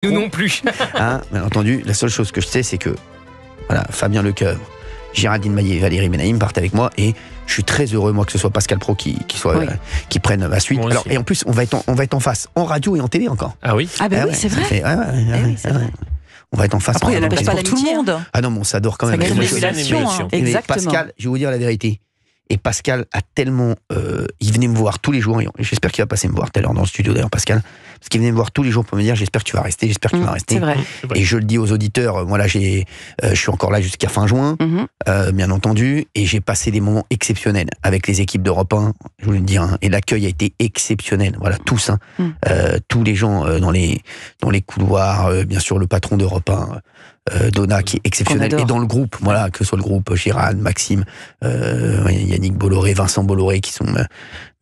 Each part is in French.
Nous non plus. Hein, bien entendu, la seule chose que je sais, c'est que voilà, Fabien Lecoeuvre, Géraldine Maillet et Valérie Benaïm partent avec moi et je suis très heureux, moi, que ce soit Pascal Praud qui prenne la suite. Alors, et en plus, on va être en face, en radio et en télé encore. Ah oui. Ah ben oui, c'est vrai. On va être en face. Après, il n'y en a pas pour tout le monde. Ah non, mais on s'adore quand même. Ça crée une émulation. Exactement. Pascal, je vais vous dire la vérité. Et Pascal a tellement... il venait me voir tous les jours, et j'espère qu'il va passer me voir tout à l'heure dans le studio d'ailleurs, Pascal, parce qu'il venait me voir tous les jours pour me dire j'espère que tu vas rester, j'espère que tu vas rester. C'est vrai. Et je le dis aux auditeurs, voilà, je suis encore là jusqu'à fin juin, bien entendu, et j'ai passé des moments exceptionnels avec les équipes d'Europe 1, je voulais le dire, hein, et l'accueil a été exceptionnel, voilà, tous, tous les gens dans les couloirs, bien sûr le patron d'Europe 1, Donna qui est exceptionnel, et dans le groupe, voilà, que ce soit le groupe Gérald, Maxime, Yannick Bolloré, Vincent Bolloré, qui sont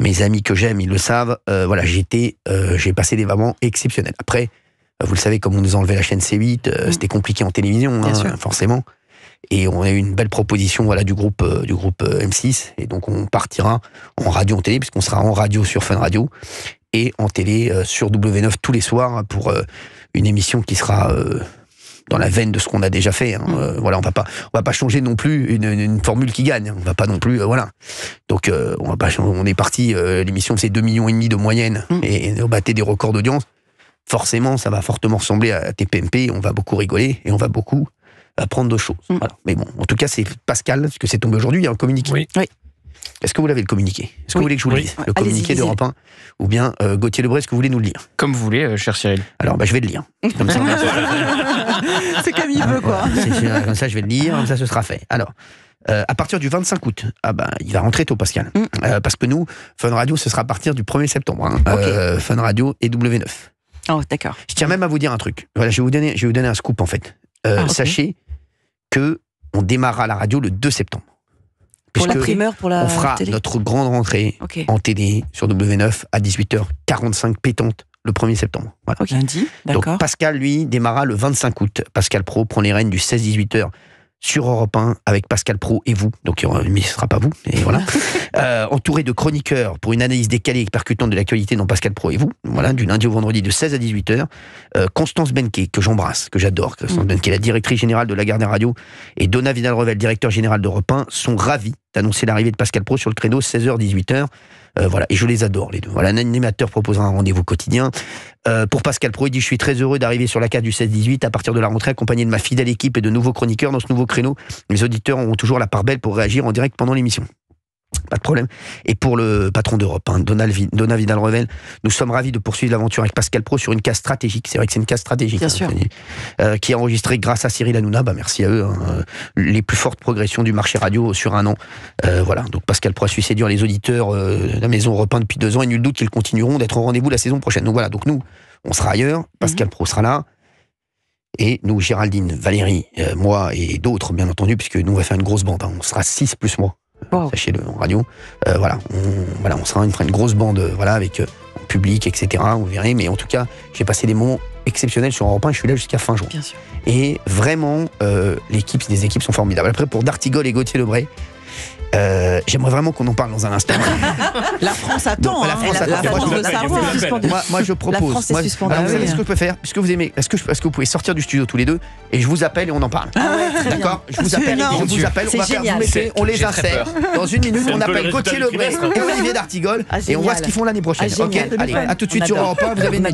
mes amis que j'aime, ils le savent. Voilà, j'ai passé des moments exceptionnels. Après, vous le savez, comme on nous a enlevé la chaîne C8, c'était compliqué en télévision, forcément. Et on a eu une belle proposition, voilà, du groupe M6, et donc on partira en radio, en télé, puisqu'on sera en radio sur Fun Radio et en télé sur W9 tous les soirs pour une émission qui sera dans la veine de ce qu'on a déjà fait. Voilà, on va pas changer non plus une formule qui gagne. On va pas non plus, voilà. Donc on est parti. L'émission c'est 2,5 millions de moyenne et on battait des records d'audience. Forcément, ça va fortement ressembler à TPMP. On va beaucoup rigoler et on va beaucoup apprendre de choses. Voilà. Mais bon, en tout cas, c'est Pascal, parce que c'est tombé aujourd'hui. Il y a un communiqué. Oui. Est-ce que vous l'avez, le communiqué? Est-ce que vous voulez que je vous le dise? Le communiqué d'Europe 1, ou bien Gauthier Lebret, est-ce que vous voulez nous le lire? Comme vous voulez, cher Cyril. Alors, je vais le lire. Comme ça, c'est comme il veut, quoi. Comme ça, je vais le lire, comme ça, ce sera fait. Alors, à partir du 25 août, il va rentrer tôt, Pascal. Parce que nous, Fun Radio, ce sera à partir du 1er septembre. Fun Radio et W9. Oh, d'accord. Je tiens même à vous dire un truc. Voilà, je vais vous donner un scoop, en fait. Sachez que on démarrera la radio le 2 septembre. Pour la primeur, pour la on fera télé. notre grande rentrée en télé sur W9 à 18h45 pétante le 1er septembre. Voilà. Lundi, d'accord. Donc Pascal, lui, démarra le 25 août. Pascal Praud prend les rênes du 16-18h sur Europe 1 avec Pascal Praud et vous. Donc mais ce ne sera pas vous. Et voilà. Entouré de chroniqueurs pour une analyse décalée et percutante de l'actualité dans Pascal Praud et vous. Voilà, du lundi au vendredi de 16 à 18h. Constance Benquet, que j'embrasse, que j'adore. Constance Benquet, la directrice générale de Lagardère Radio, et Donna Vidal-Revel, directeur général d'Europe 1, sont ravis d'annoncer l'arrivée de Pascal Praud sur le créneau 16h-18h. Voilà, et je les adore, les deux. Voilà, un animateur proposera un rendez-vous quotidien. Pour Pascal Praud, il dit: je suis très heureux d'arriver sur la carte du 16-18 à partir de la rentrée, accompagné de ma fidèle équipe et de nouveaux chroniqueurs dans ce nouveau créneau. Les auditeurs auront toujours la part belle pour réagir en direct pendant l'émission. Pas de problème. Et pour le patron d'Europe, Donna Vidal-Revel, nous sommes ravis de poursuivre l'aventure avec Pascal Praud sur une case stratégique. C'est vrai que c'est une case stratégique. Bien sûr. Qui est enregistrée grâce à Cyril Hanouna. Merci à eux. Les plus fortes progressions du marché radio sur un an. Voilà. Donc Pascal Praud a su séduire les auditeurs de la maison Europe 1 depuis 2 ans, et nul doute qu'ils continueront d'être au rendez-vous la saison prochaine. Donc voilà. Donc nous, on sera ailleurs. Pascal Praud sera là. Et nous, Géraldine, Valérie, moi et d'autres, bien entendu, puisque nous, on va faire une grosse bande. On sera 6 plus moi. Sachez-le, en radio. On sera une grosse bande, avec public, etc. Vous verrez. Mais en tout cas, j'ai passé des moments exceptionnels sur Europe 1. Je suis là jusqu'à fin juin. Bien sûr. Et vraiment, les équipes sont formidables. Après, pour D'Artigol et Gauthier Lebret, j'aimerais vraiment qu'on en parle dans un instant. La France attend. La France veut savoir. Moi, je propose. La France est suspendue. Alors, vous savez ce que je peux faire, puisque vous aimez. Est-ce que vous pouvez sortir du studio tous les deux et je vous appelle et on en parle. D'accord. Je vous appelle. On va faire. On les insère. Dans 1 minute, on appelle Gauthier Lebret et Olivier D'Artigol et on voit ce qu'ils font l'année prochaine. Ok. Allez, à tout de suite sur Europe 1. Vous avez une